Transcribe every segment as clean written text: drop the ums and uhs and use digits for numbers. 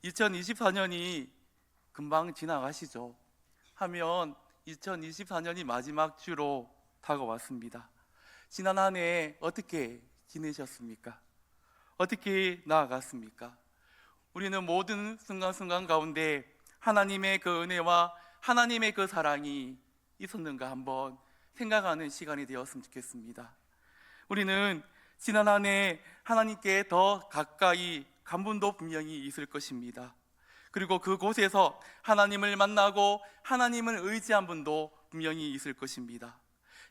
2024년이 금방 지나가시죠. 하면 2024년이 마지막 주로 다가왔습니다. 지난 한 해 어떻게 지내셨습니까? 어떻게 나아갔습니까? 우리는 모든 순간순간 가운데 하나님의 그 은혜와 하나님의 그 사랑이 있었는가 한번 생각하는 시간이 되었으면 좋겠습니다. 우리는 지난 한 해 하나님께 더 가까이 간 분도 분명히 있을 것입니다. 그리고 그곳에서 하나님을 만나고 하나님을 의지한 분도 분명히 있을 것입니다.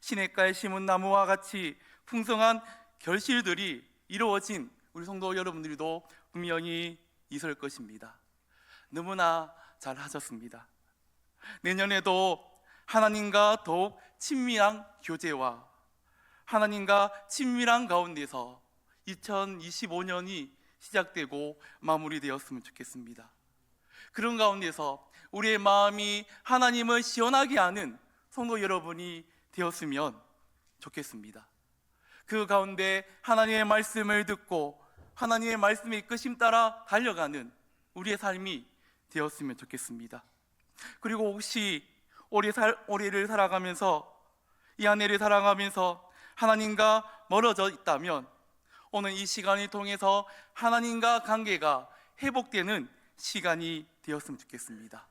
시냇가에 심은 나무와 같이 풍성한 결실들이 이루어진 우리 성도 여러분들도 분명히 있을 것입니다. 너무나 잘 하셨습니다. 내년에도 하나님과 더욱 친밀한 교제와 하나님과 친밀한 가운데서 2025년이 시작되고 마무리되었으면 좋겠습니다. 그런 가운데서 우리의 마음이 하나님을 시원하게 하는 성도 여러분이 되었으면 좋겠습니다. 그 가운데 하나님의 말씀을 듣고 하나님의 말씀의 이끄심 따라 달려가는 우리의 삶이 되었으면 좋겠습니다. 그리고 혹시 올해를 살아가면서 이 한 해를 살아가면서 하나님과 멀어져 있다면 오늘 이 시간을 통해서 하나님과 관계가 회복되는 시간이 되었으면 좋겠습니다.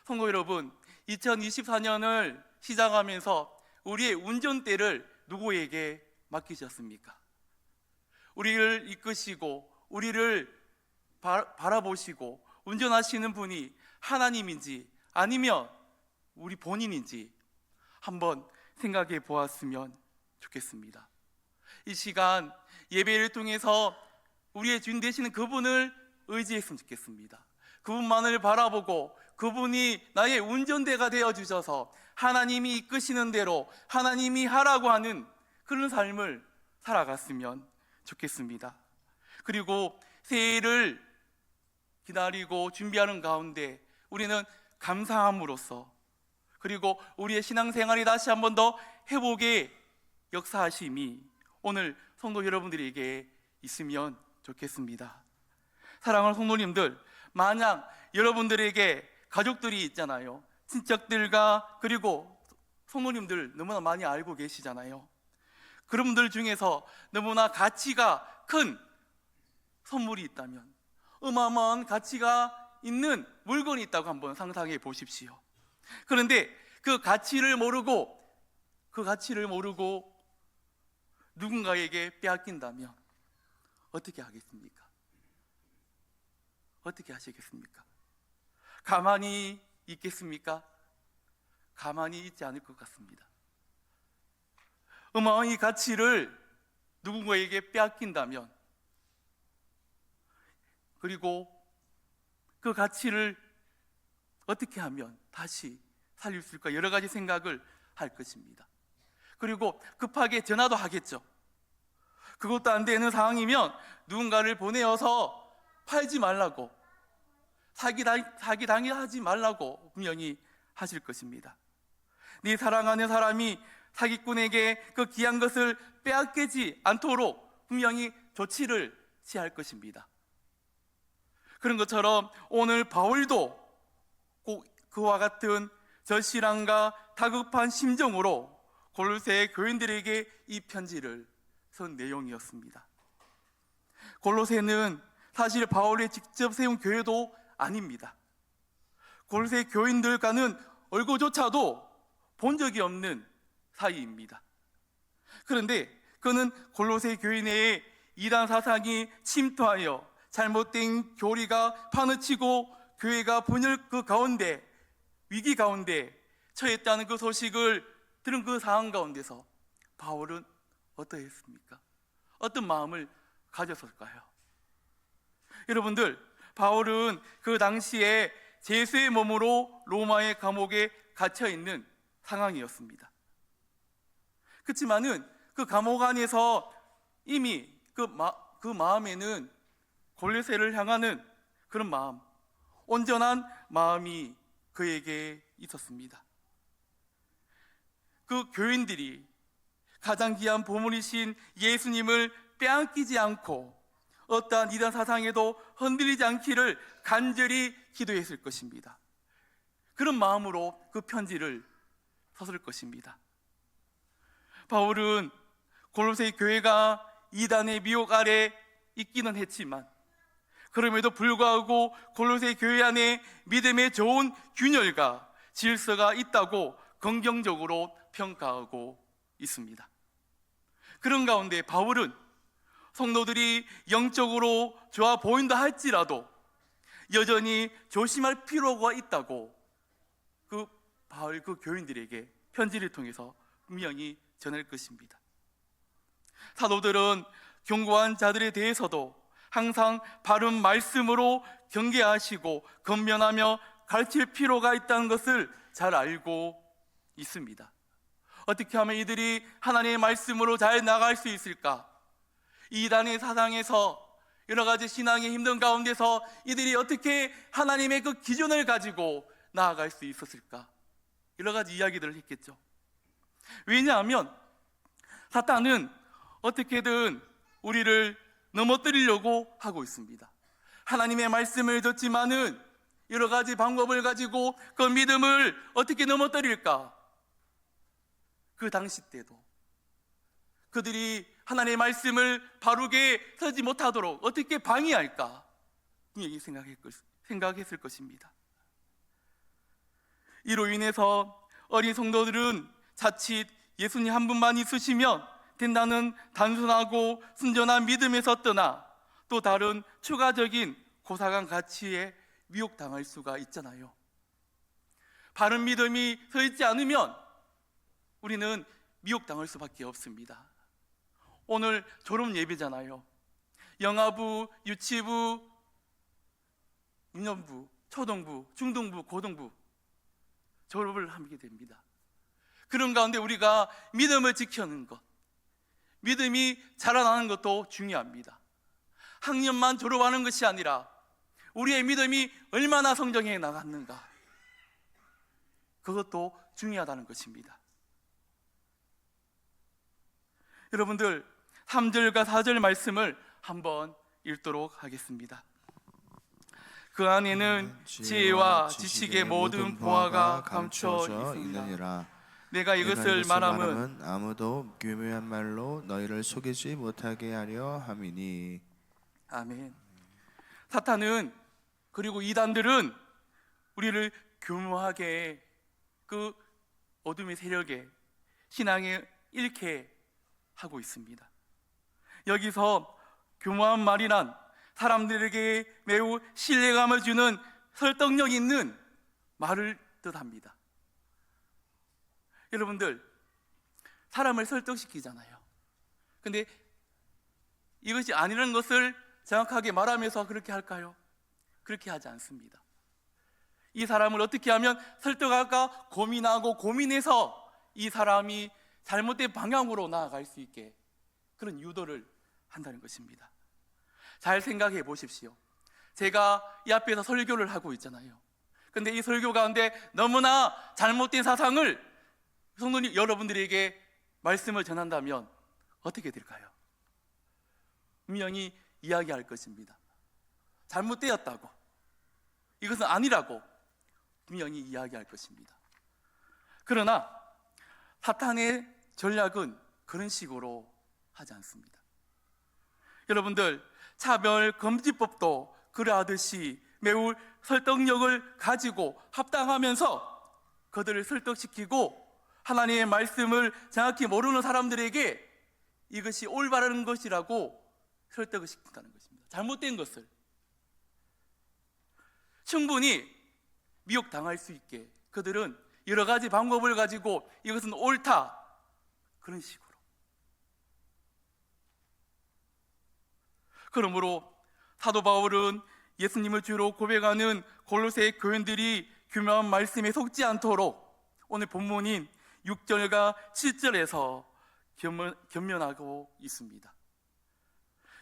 성도 여러분, 2024년을 시작하면서 우리의 운전대를 누구에게 맡기셨습니까? 우리를 이끄시고 우리를 바라보시고 운전하시는 분이 하나님인지 아니면 우리 본인인지 한번 생각해 보았으면 좋겠습니다. 이 시간 예배를 통해서 우리의 주인 되시는 그분을 의지했으면 좋겠습니다. 그분만을 바라보고 그분이 나의 운전대가 되어주셔서 하나님이 이끄시는 대로 하나님이 하라고 하는 그런 삶을 살아갔으면 좋겠습니다. 그리고 새해를 기다리고 준비하는 가운데 우리는 감사함으로써 그리고 우리의 신앙생활이 다시 한 번 더 회복의 역사하심이 오늘 성도 여러분들에게 있으면 좋겠습니다. 사랑하는 성도님들, 만약 여러분들에게 가족들이 있잖아요. 친척들과 그리고 성도님들 너무나 많이 알고 계시잖아요. 그런 분들 중에서 너무나 가치가 큰 선물이 있다면, 어마어마한 가치가 있는 물건이 있다고 한번 상상해 보십시오. 그런데 그 가치를 모르고 누군가에게 빼앗긴다면 어떻게 하겠습니까? 어떻게 하시겠습니까? 가만히 있겠습니까? 가만히 있지 않을 것 같습니다. 어마어마한 이 가치를 누군가에게 빼앗긴다면, 그리고 그 가치를 어떻게 하면 다시 살릴 수 있을까 여러 가지 생각을 할 것입니다. 그리고 급하게 전화도 하겠죠. 그것도 안 되는 상황이면 누군가를 보내어서 팔지 말라고, 사기당하지 말라고 분명히 하실 것입니다. 네 사랑하는 사람이 사기꾼에게 그 귀한 것을 빼앗기지 않도록 분명히 조치를 취할 것입니다. 그런 것처럼 오늘 바울도 꼭 그와 같은 절실함과 다급한 심정으로 골로새 교인들에게 이 편지를 쓴 내용이었습니다. 골로새는 사실 바울이 직접 세운 교회도 아닙니다. 골로새 교인들과는 얼굴조차도 본 적이 없는 사이입니다. 그런데 그는 골로새 교회 내에 이단 사상이 침투하여 잘못된 교리가 파묻히고 교회가 분열 그 가운데, 위기 가운데 처했다는 그 소식을 들은 그 상황 가운데서 바울은 어떠했습니까? 어떤 마음을 가졌을까요? 여러분들, 바울은 그 당시에 죄수의 몸으로 로마의 감옥에 갇혀 있는 상황이었습니다. 그렇지만은 그 감옥 안에서 이미 그 마음에는 골로새를 향하는 그런 마음, 온전한 마음이 그에게 있었습니다. 그 교인들이 가장 귀한 보물이신 예수님을 빼앗기지 않고 어떠한 이단 사상에도 흔들리지 않기를 간절히 기도했을 것입니다. 그런 마음으로 그 편지를 썼을 것입니다. 바울은 골로새 교회가 이단의 미혹 아래 있기는 했지만 그럼에도 불구하고 골로새 교회 안에 믿음의 좋은 균열과 질서가 있다고 긍정적으로 평가하고 있습니다. 그런 가운데 바울은 성도들이 영적으로 좋아 보인다 할지라도 여전히 조심할 필요가 있다고 그 교인들에게 편지를 통해서 분명히 전할 것입니다. 사도들은 견고한 자들에 대해서도 항상 바른 말씀으로 경계하시고 권면하며 가르칠 필요가 있다는 것을 잘 알고 있습니다. 어떻게 하면 이들이 하나님의 말씀으로 잘 나갈 수 있을까? 이단의 사상에서 여러 가지 신앙의 힘든 가운데서 이들이 어떻게 하나님의 그 기준을 가지고 나아갈 수 있었을까? 여러 가지 이야기들을 했겠죠. 왜냐하면 사탄은 어떻게든 우리를 넘어뜨리려고 하고 있습니다. 하나님의 말씀을 듣지만은 여러 가지 방법을 가지고 그 믿음을 어떻게 넘어뜨릴까? 그 당시 때도 그들이 하나님의 말씀을 바르게 쓰지 못하도록 어떻게 방해할까? 분명히 생각했을 것입니다. 이로 인해서 어린 성도들은 자칫 예수님 한 분만 있으시면 된다는 단순하고 순전한 믿음에서 떠나 또 다른 추가적인 고사관 가치에 미혹당할 수가 있잖아요. 바른 믿음이 서 있지 않으면 우리는 미혹당할 수밖에 없습니다. 오늘 졸업 예배잖아요. 영아부, 유치부, 유년부, 초등부, 중등부, 고등부 졸업을 하게 됩니다. 그런 가운데 우리가 믿음을 지키는 것, 믿음이 자라나는 것도 중요합니다. 학년만 졸업하는 것이 아니라 우리의 믿음이 얼마나 성장해 나갔는가, 그것도 중요하다는 것입니다. 여러분들 3절과 4절 말씀을 한번 읽도록 하겠습니다. 그 안에는 지혜와 지식의 모든 보화가 감춰 있느니라. 내가 이것을 말함은 아무도 교묘한 말로 너희를 속이지 못하게 하려 함이니. 아멘. 사탄은 그리고 이단들은 우리를 교묘하게 그 어둠의 세력에 신앙에 잃게 하고 있습니다. 여기서 교묘한 말이란 사람들에게 매우 신뢰감을 주는 설득력 있는 말을 뜻합니다. 여러분들 사람을 설득시키잖아요. 근데 이것이 아니라는 것을 정확하게 말하면서 그렇게 할까요? 그렇게 하지 않습니다. 이 사람을 어떻게 하면 설득할까 고민하고 고민해서 이 사람이 잘못된 방향으로 나아갈 수 있게 그런 유도를 한다는 것입니다. 잘 생각해 보십시오. 제가 이 앞에서 설교를 하고 있잖아요. 근데 이 설교 가운데 너무나 잘못된 사상을 성도님 여러분들에게 말씀을 전한다면 어떻게 될까요? 분명히 이야기할 것입니다. 잘못되었다고, 이것은 아니라고 분명히 이야기할 것입니다. 그러나 사탄의 전략은 그런 식으로 하지 않습니다. 여러분들 차별금지법도 그러하듯이 매우 설득력을 가지고 합당하면서 그들을 설득시키고 하나님의 말씀을 정확히 모르는 사람들에게 이것이 올바른 것이라고 설득을 시킨다는 것입니다. 잘못된 것을 충분히 미혹당할 수 있게 그들은 여러 가지 방법을 가지고 이것은 옳다, 그런 식으로. 그러므로 사도 바울은 예수님을 주로 고백하는 골로새 교인들이 교묘한 말씀에 속지 않도록 오늘 본문인 6절과 7절에서 겸면하고 있습니다.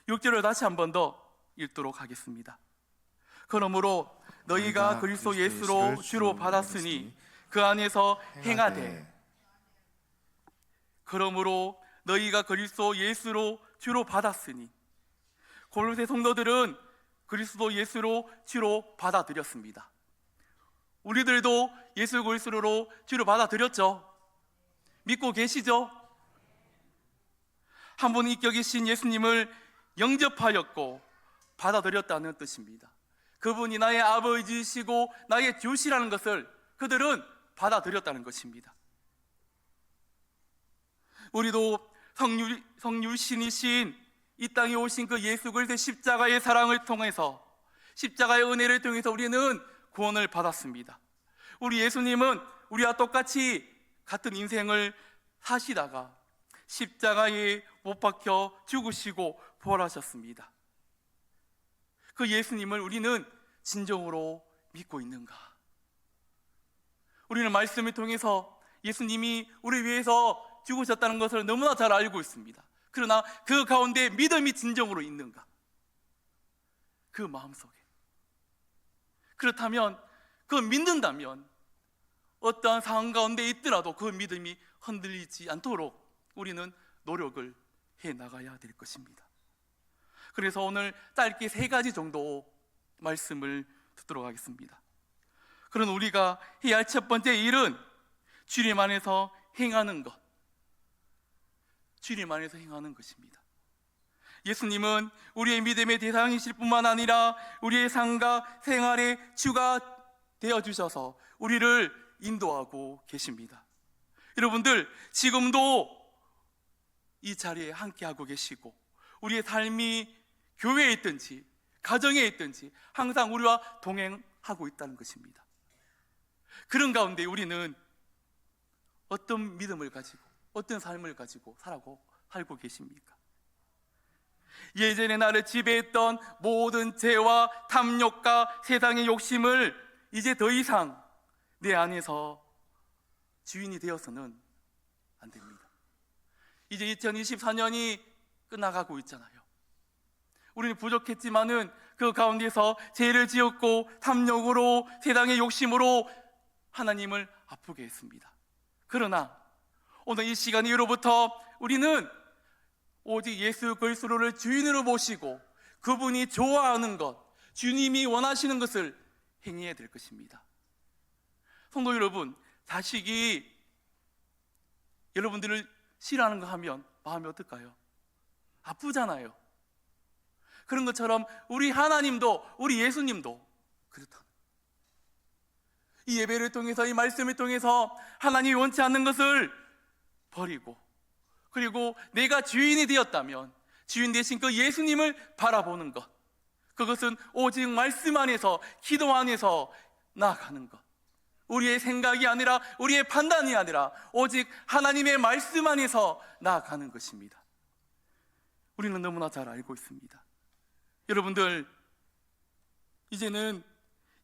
6절을 다시 한 번 더 읽도록 하겠습니다. 그러므로 너희가 그리스도 예수로 주로 받았으니 그 안에서 행하되. 그러므로 너희가 그리스도 예수로 주로 받았으니. 골로새 성도들은 그리스도 예수로 주로 받아들였습니다. 우리들도 예수 그리스도로 주로 받아들였죠. 믿고 계시죠? 한 분 인격 계신 예수님을 영접하였고 받아들였다는 뜻입니다. 그분이 나의 아버지시고 나의 주시라는 것을 그들은 받아들였다는 것입니다. 우리도 성육신이신 이 땅에 오신 그 예수 그리스도의 십자가의 사랑을 통해서, 십자가의 은혜를 통해서 우리는 구원을 받았습니다. 우리 예수님은 우리와 똑같이 같은 인생을 사시다가 십자가에 못 박혀 죽으시고 부활하셨습니다. 그 예수님을 우리는 진정으로 믿고 있는가? 우리는 말씀을 통해서 예수님이 우리 위해서 죽으셨다는 것을 너무나 잘 알고 있습니다. 그러나 그 가운데 믿음이 진정으로 있는가? 그 마음속에. 그렇다면, 그 믿는다면 어떠한 상황 가운데 있더라도 그 믿음이 흔들리지 않도록 우리는 노력을 해 나가야 될 것입니다. 그래서 오늘 짧게 3가지 정도 말씀을 듣도록 하겠습니다. 그런 우리가 해야 할 첫 번째 일은 주님 안에서 행하는 것. 주님 안에서 행하는 것입니다. 예수님은 우리의 믿음의 대상이실 뿐만 아니라 우리의 삶과 생활의 주가 되어주셔서 우리를 인도하고 계십니다. 여러분들, 지금도 이 자리에 함께하고 계시고 우리의 삶이 교회에 있든지 가정에 있든지 항상 우리와 동행하고 있다는 것입니다. 그런 가운데 우리는 어떤 믿음을 가지고 어떤 삶을 가지고 살고 계십니까? 예전에 나를 지배했던 모든 죄와 탐욕과 세상의 욕심을 이제 더 이상 내 안에서 주인이 되어서는 안 됩니다. 이제 2024년이 끝나가고 있잖아요. 우리는 부족했지만은 그 가운데서 죄를 지었고 탐욕으로 세상의 욕심으로 하나님을 아프게 했습니다. 그러나 오늘 이 시간 이후로부터 우리는 오직 예수 그리스도를 주인으로 모시고 그분이 좋아하는 것, 주님이 원하시는 것을 행해야 될 것입니다. 성도 여러분, 자식이 여러분들을 싫어하는 거 하면 마음이 어떨까요? 아프잖아요. 그런 것처럼 우리 하나님도, 우리 예수님도 그렇다. 이 예배를 통해서, 이 말씀을 통해서 하나님이 원치 않는 것을 버리고, 그리고 내가 주인이 되었다면 주인 되신 그 예수님을 바라보는 것, 그것은 오직 말씀 안에서, 기도 안에서 나아가는 것, 우리의 생각이 아니라, 우리의 판단이 아니라 오직 하나님의 말씀 안에서 나아가는 것입니다. 우리는 너무나 잘 알고 있습니다. 여러분들, 이제는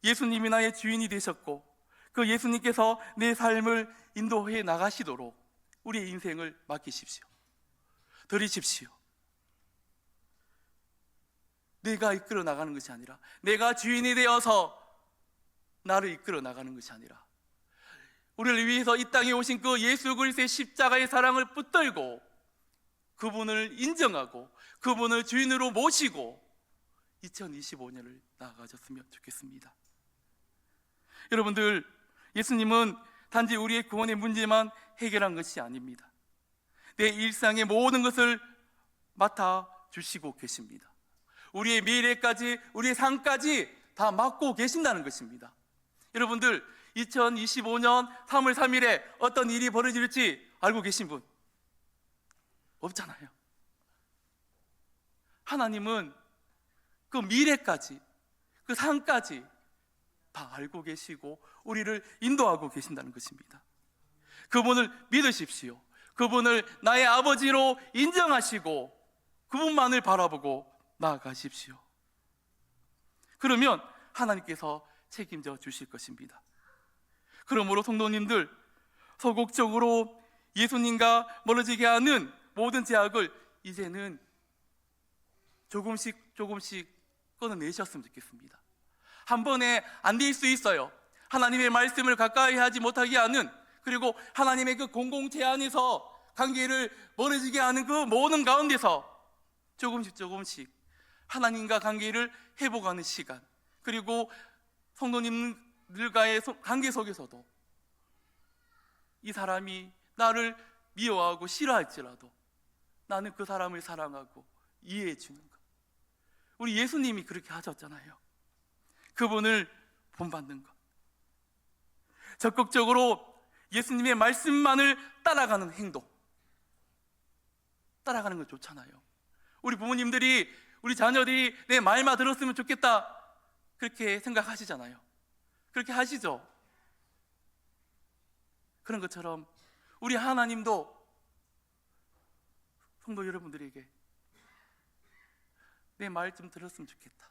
예수님이 나의 주인이 되셨고 그 예수님께서 내 삶을 인도해 나가시도록 우리의 인생을 맡기십시오. 드리십시오. 내가 이끌어 나가는 것이 아니라, 내가 주인이 되어서 나를 이끌어 나가는 것이 아니라, 우리를 위해서 이 땅에 오신 그 예수 그리스도의 십자가의 사랑을 붙들고 그분을 인정하고 그분을 주인으로 모시고 2025년을 나아가셨으면 좋겠습니다. 여러분들, 예수님은 단지 우리의 구원의 문제만 해결한 것이 아닙니다. 내 일상의 모든 것을 맡아주시고 계십니다. 우리의 미래까지, 우리의 삶까지 다 맡고 계신다는 것입니다. 여러분들, 2025년 3월 3일에 어떤 일이 벌어질지 알고 계신 분? 없잖아요. 하나님은 그 미래까지, 그 삶까지 다 알고 계시고 우리를 인도하고 계신다는 것입니다. 그분을 믿으십시오. 그분을 나의 아버지로 인정하시고 그분만을 바라보고 나아가십시오. 그러면 하나님께서 책임져 주실 것입니다. 그러므로 성도님들, 소극적으로 예수님과 멀어지게 하는 모든 제약을 이제는 조금씩 끊어내셨으면 좋겠습니다. 한 번에 안 될 수 있어요. 하나님의 말씀을 가까이 하지 못하게 하는, 그리고 하나님의 그 공공체 안에서 관계를 멀어지게 하는 그 모든 가운데서 조금씩 하나님과 관계를 회복하는 시간, 그리고 성도님들과의 관계 속에서도 이 사람이 나를 미워하고 싫어할지라도 나는 그 사람을 사랑하고 이해해 주는 것. 우리 예수님이 그렇게 하셨잖아요. 그분을 본받는 것. 적극적으로 예수님의 말씀만을 따라가는 행동. 따라가는 건 좋잖아요. 우리 부모님들이, 우리 자녀들이 내 말만 들었으면 좋겠다, 그렇게 생각하시잖아요. 그렇게 하시죠. 그런 것처럼 우리 하나님도 성도 여러분들에게 내 말 좀 들었으면 좋겠다,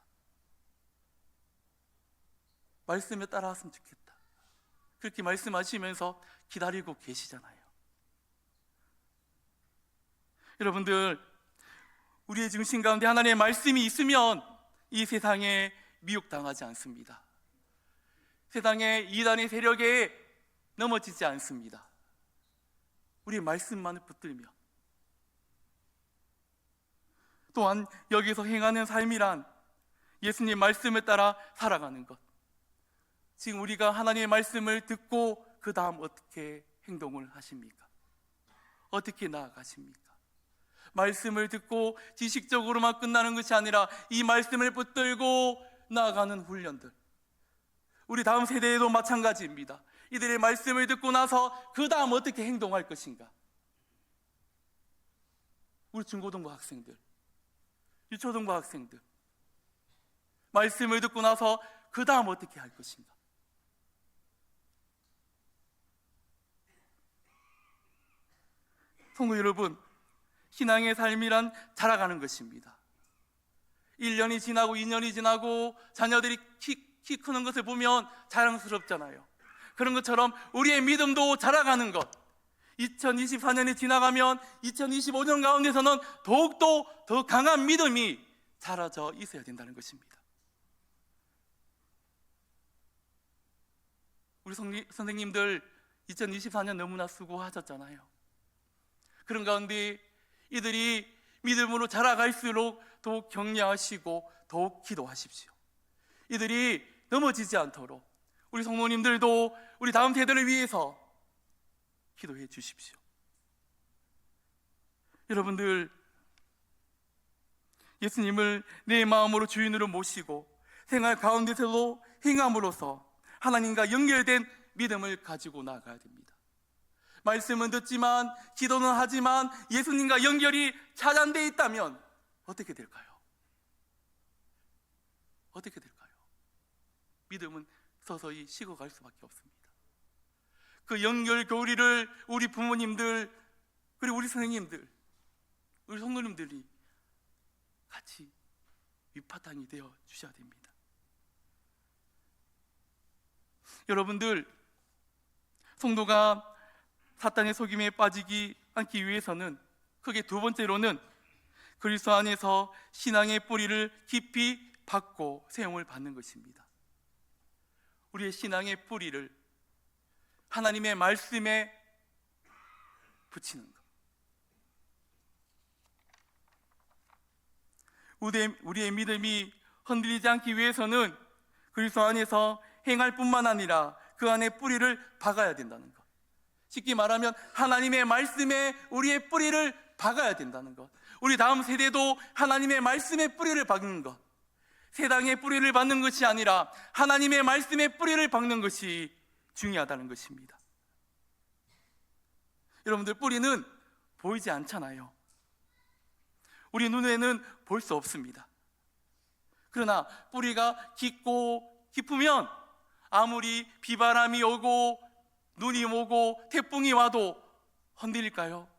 말씀에 따라왔으면 좋겠다, 그렇게 말씀하시면서 기다리고 계시잖아요. 여러분들, 우리의 중심 가운데 하나님의 말씀이 있으면 이 세상에 미혹당하지 않습니다. 세상의 이단의 세력에 넘어지지 않습니다. 우리의 말씀만을 붙들며, 또한 여기서 행하는 삶이란 예수님 말씀에 따라 살아가는 것. 지금 우리가 하나님의 말씀을 듣고 그 다음 어떻게 행동을 하십니까? 어떻게 나아가십니까? 말씀을 듣고 지식적으로만 끝나는 것이 아니라 이 말씀을 붙들고 나아가는 훈련들, 우리 다음 세대에도 마찬가지입니다. 이들의 말씀을 듣고 나서 그 다음 어떻게 행동할 것인가? 우리 중고등부 학생들, 유초등부 학생들, 말씀을 듣고 나서 그 다음 어떻게 할 것인가? 성도 여러분, 신앙의 삶이란 자라가는 것입니다. 1년이 지나고 2년이 지나고 자녀들이 키 크는 것을 보면 자랑스럽잖아요. 그런 것처럼 우리의 믿음도 자라가는 것. 2024년이 지나가면 2025년 가운데서는 더욱더 더 강한 믿음이 자라져 있어야 된다는 것입니다. 우리 선생님들 2024년 너무나 수고하셨잖아요. 그런 가운데 이들이 믿음으로 자라갈수록 더욱 격려하시고 더욱 기도하십시오. 이들이 넘어지지 않도록 우리 성도님들도 우리 다음 세대를 위해서 기도해 주십시오. 여러분들, 예수님을 내 마음으로 주인으로 모시고 생활 가운데서도 행함으로써 하나님과 연결된 믿음을 가지고 나아가야 됩니다. 말씀은 듣지만, 기도는 하지만 예수님과 연결이 차단되어 있다면 어떻게 될까요? 어떻게 될까요? 믿음은 서서히 식어갈 수밖에 없습니다. 그 연결 교리를 우리 부모님들, 그리고 우리 선생님들, 우리 성도님들이 같이 밑바탕이 되어 주셔야 됩니다. 여러분들, 성도가 사탄의 속임에 빠지지 않기 위해서는 크게 두 번째로는 그리스도 안에서 신앙의 뿌리를 깊이 받고 세움을 받는 것입니다. 우리의 신앙의 뿌리를 하나님의 말씀에 붙이는 것. 우리의 믿음이 흔들리지 않기 위해서는 그리스도 안에서 행할 뿐만 아니라 그 안에 뿌리를 박아야 된다는 것. 쉽게 말하면 하나님의 말씀에 우리의 뿌리를 박아야 된다는 것. 우리 다음 세대도 하나님의 말씀에 뿌리를 박는 것. 세상의 뿌리를 박는 것이 아니라 하나님의 말씀에 뿌리를 박는 것이 중요하다는 것입니다. 여러분들, 뿌리는 보이지 않잖아요. 우리 눈에는 볼 수 없습니다. 그러나 뿌리가 깊으면 아무리 비바람이 오고 눈이 오고 태풍이 와도 흔들릴까요?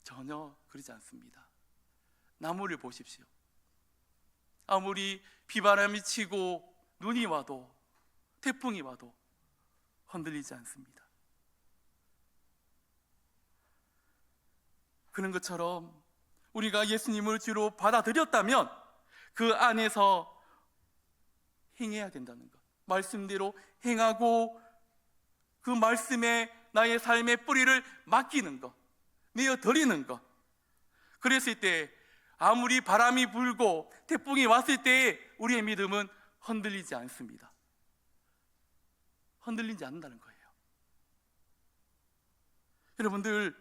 전혀 그러지 않습니다. 나무를 보십시오. 아무리 비바람이 치고 눈이 와도 태풍이 와도 흔들리지 않습니다. 그런 것처럼 우리가 예수님을 주로 받아들였다면 그 안에서 행해야 된다는 것. 말씀대로 행하고 그 말씀에 나의 삶의 뿌리를 맡기는 것, 내어드리는 것. 그랬을 때 아무리 바람이 불고 태풍이 왔을 때 우리의 믿음은 흔들리지 않습니다. 흔들리지 않는다는 거예요. 여러분들,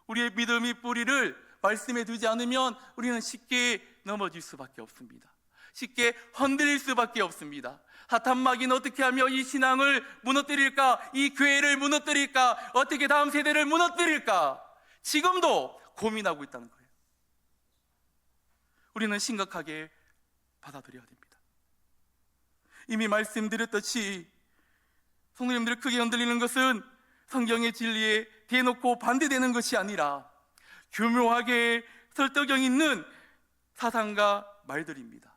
우리의 믿음의 뿌리를 말씀에 두지 않으면 우리는 쉽게 넘어질 수밖에 없습니다. 쉽게 흔들릴 수밖에 없습니다. 사탄 마귀는 어떻게 하며 이 신앙을 무너뜨릴까? 이 교회를 무너뜨릴까? 어떻게 다음 세대를 무너뜨릴까? 지금도 고민하고 있다는 거예요. 우리는 심각하게 받아들여야 됩니다. 이미 말씀드렸듯이 성도님들이 크게 흔들리는 것은 성경의 진리에 대놓고 반대되는 것이 아니라 교묘하게 설득력 있는 사상과 말들입니다.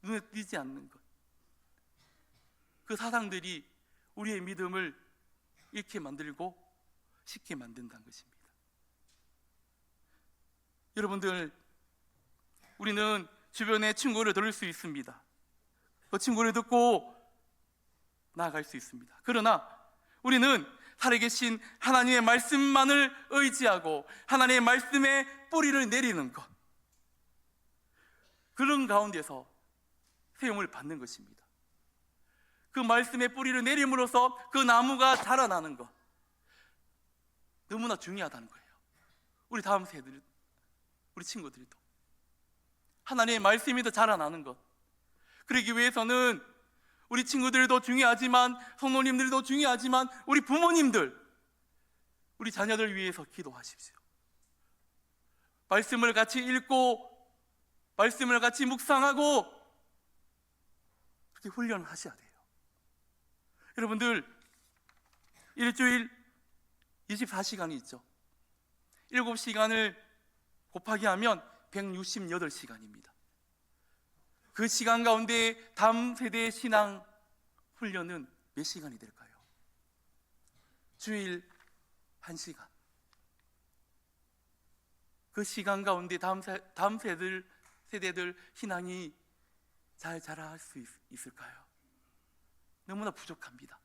눈에 띄지 않는 것, 그 사상들이 우리의 믿음을 잃게 만들고 쉽게 만든다는 것입니다. 여러분들, 우리는 주변에 친구를 들을 수 있습니다. 그 친구를 듣고 나아갈 수 있습니다. 그러나 우리는 살아계신 하나님의 말씀만을 의지하고 하나님의 말씀에 뿌리를 내리는 것, 그런 가운데서 세움을 받는 것입니다. 그 말씀에 뿌리를 내림으로써 그 나무가 자라나는 것, 너무나 중요하다는 거예요. 우리 다음 세대들, 우리 친구들도 하나님의 말씀이 더 자라나는 것, 그러기 위해서는 우리 친구들도 중요하지만 성도님들도 중요하지만 우리 부모님들, 우리 자녀들 위해서 기도하십시오. 말씀을 같이 읽고 말씀을 같이 묵상하고 그렇게 훈련을 하셔야 돼요. 여러분들, 일주일 24시간이 있죠. 7시간을 곱하기 하면 168시간입니다. 그 시간 가운데 다음 세대의 신앙 훈련은 몇 시간이 될까요? 주일 1시간. 그 시간 가운데 다음 세대들 신앙이 잘 자랄 수 있을까요? 너무나 부족합니다.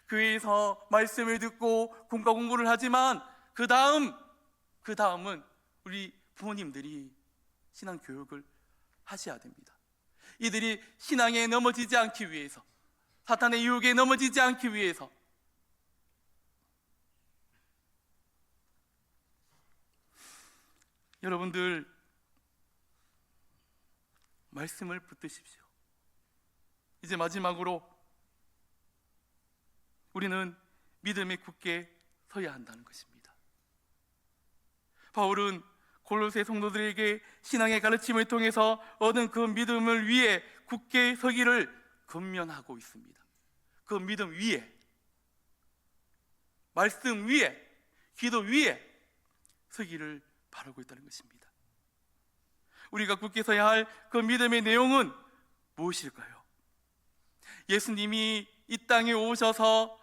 교회에서 말씀을 듣고 공과 공부를 하지만 그 다음은 우리 부모님들이 신앙 교육을 하셔야 됩니다. 이들이 신앙에 넘어지지 않기 위해서, 사탄의 유혹에 넘어지지 않기 위해서 여러분들, 말씀을 붙드십시오. 이제 마지막으로 우리는 믿음에 굳게 서야 한다는 것입니다. 바울은 골로새 성도들에게 신앙의 가르침을 통해서 얻은 그 믿음을 위해 굳게 서기를 권면하고 있습니다. 그 믿음 위에, 말씀 위에, 기도 위에 서기를 바라고 있다는 것입니다. 우리가 굳게 서야 할 그 믿음의 내용은 무엇일까요? 예수님이 이 땅에 오셔서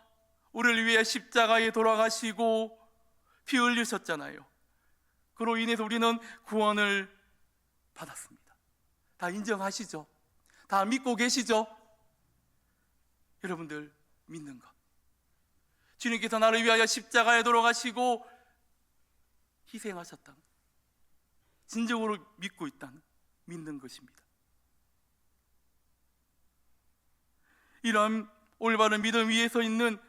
우리를 위해 십자가에 돌아가시고 피 흘리셨잖아요. 그로 인해서 우리는 구원을 받았습니다. 다 인정하시죠? 다 믿고 계시죠? 여러분들, 믿는 것, 주님께서 나를 위하여 십자가에 돌아가시고 희생하셨다는, 진정으로 믿고 있다는, 믿는 것입니다. 이런 올바른 믿음 위에 서 있는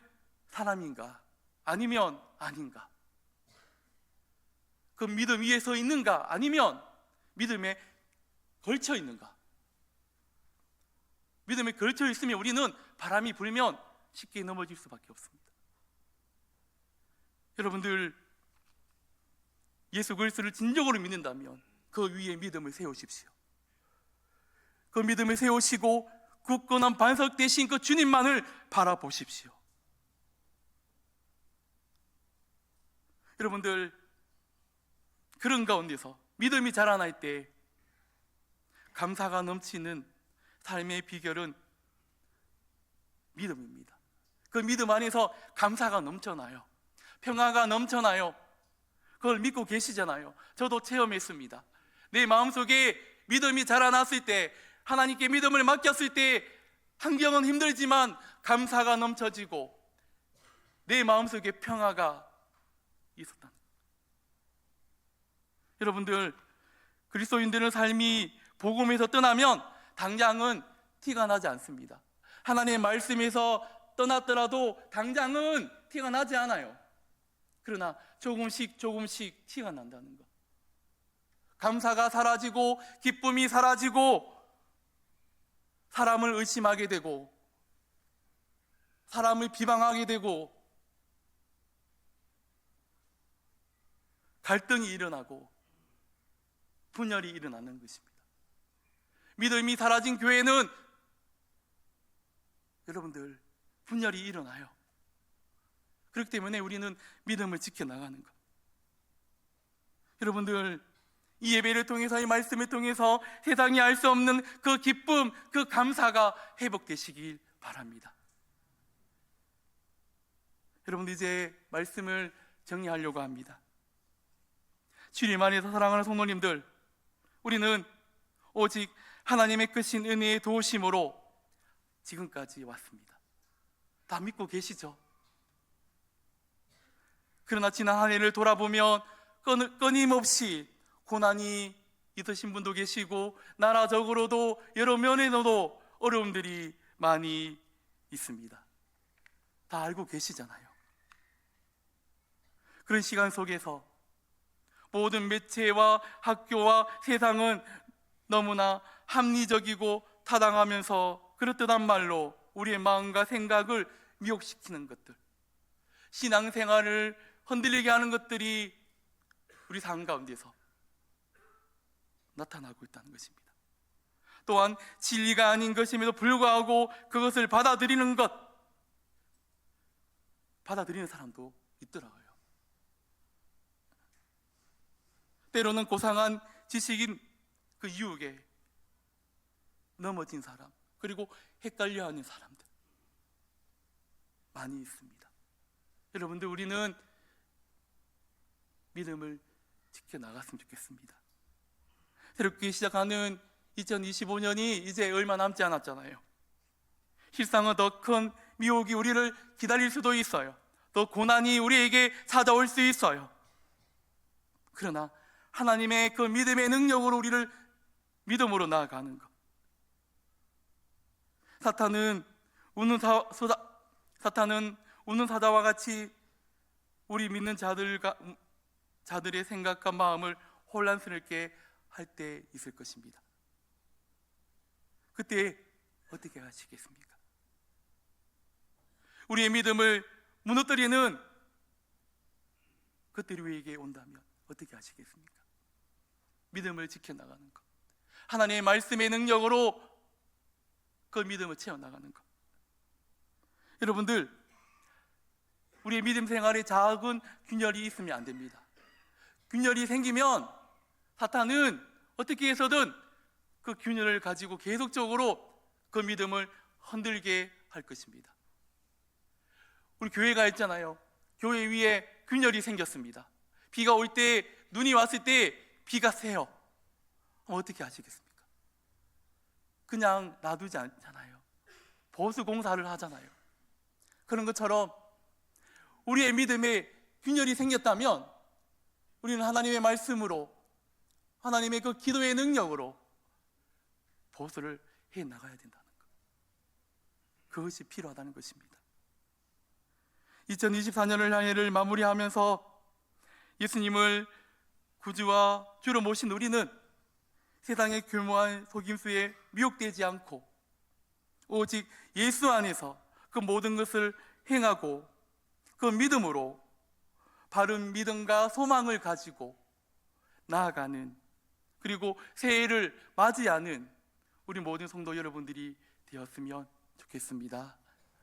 사람인가, 아니면 아닌가? 그 믿음 위에 서 있는가, 아니면 믿음에 걸쳐 있는가? 믿음에 걸쳐 있으면 우리는 바람이 불면 쉽게 넘어질 수밖에 없습니다. 여러분들, 예수 그리스도를 진정으로 믿는다면 그 위에 믿음을 세우십시오. 그 믿음을 세우시고 굳건한 반석 대신 그 주님만을 바라보십시오. 여러분들, 그런 가운데서 믿음이 자라날 때 감사가 넘치는 삶의 비결은 믿음입니다. 그 믿음 안에서 감사가 넘쳐나요. 평화가 넘쳐나요. 그걸 믿고 계시잖아요. 저도 체험했습니다. 내 마음속에 믿음이 자라났을 때, 하나님께 믿음을 맡겼을 때 환경은 힘들지만 감사가 넘쳐지고 내 마음속에 평화가 있었다. 여러분들, 그리스도인들의 삶이 복음에서 떠나면 당장은 티가 나지 않습니다. 하나님의 말씀에서 떠났더라도 당장은 티가 나지 않아요. 그러나 조금씩 티가 난다는 것. 감사가 사라지고 기쁨이 사라지고 사람을 의심하게 되고 사람을 비방하게 되고 갈등이 일어나고 분열이 일어나는 것입니다. 믿음이 사라진 교회는 여러분들 분열이 일어나요. 그렇기 때문에 우리는 믿음을 지켜나가는 것. 여러분들, 이 예배를 통해서, 이 말씀을 통해서 세상이 알 수 없는 그 기쁨, 그 감사가 회복되시길 바랍니다. 여러분들, 이제 말씀을 정리하려고 합니다. 주님 안에서 사랑하는 성도님들, 우리는 오직 하나님의 크신 은혜의 도우심으로 지금까지 왔습니다. 다 믿고 계시죠? 그러나 지난 한 해를 돌아보면 끊임없이 고난이 있으신 분도 계시고 나라적으로도 여러 면에서도 어려움들이 많이 있습니다. 다 알고 계시잖아요. 그런 시간 속에서 모든 매체와 학교와 세상은 너무나 합리적이고 타당하면서 그럴듯한 말로 우리의 마음과 생각을 미혹시키는 것들, 신앙생활을 흔들리게 하는 것들이 우리 삶 가운데서 나타나고 있다는 것입니다. 또한 진리가 아닌 것임에도 불구하고 그것을 받아들이는 사람도 있더라고요. 때로는 고상한 지식인 그 유혹에 넘어진 사람, 그리고 헷갈려하는 사람들 많이 있습니다. 여러분들, 우리는 믿음을 지켜나갔으면 좋겠습니다. 새롭게 시작하는 2025년이 이제 얼마 남지 않았잖아요. 실상은 더 큰 미혹이 우리를 기다릴 수도 있어요. 더 고난이 우리에게 찾아올 수 있어요. 그러나 하나님의 그 믿음의 능력으로 우리를 믿음으로 나아가는 것. 사탄은 우는 사자와 같이 우리 믿는 자들의 생각과 마음을 혼란스럽게 할 때 있을 것입니다. 그때 어떻게 하시겠습니까? 우리의 믿음을 무너뜨리는 것들이 우리에게 온다면 어떻게 하시겠습니까? 믿음을 지켜나가는 것, 하나님의 말씀의 능력으로 그 믿음을 채워나가는 것. 여러분들, 우리의 믿음 생활에 작은 균열이 있으면 안 됩니다. 균열이 생기면 사탄은 어떻게 해서든 그 균열을 가지고 계속적으로 그 믿음을 흔들게 할 것입니다. 우리 교회가 있잖아요. 교회 위에 균열이 생겼습니다. 비가 올 때, 눈이 왔을 때 비가 새요. 어떻게 하시겠습니까? 그냥 놔두지 않잖아요. 보수 공사를 하잖아요. 그런 것처럼 우리의 믿음에 균열이 생겼다면 우리는 하나님의 말씀으로, 하나님의 그 기도의 능력으로 보수를 해 나가야 된다는 것. 그것이 필요하다는 것입니다. 2024년을 향해를 마무리하면서 예수님을 구주와 주로 모신 우리는 세상의 교묘한 속임수에 미혹되지 않고 오직 예수 안에서 그 모든 것을 행하고 그 믿음으로 바른 믿음과 소망을 가지고 나아가는, 그리고 새해를 맞이하는 우리 모든 성도 여러분들이 되었으면 좋겠습니다.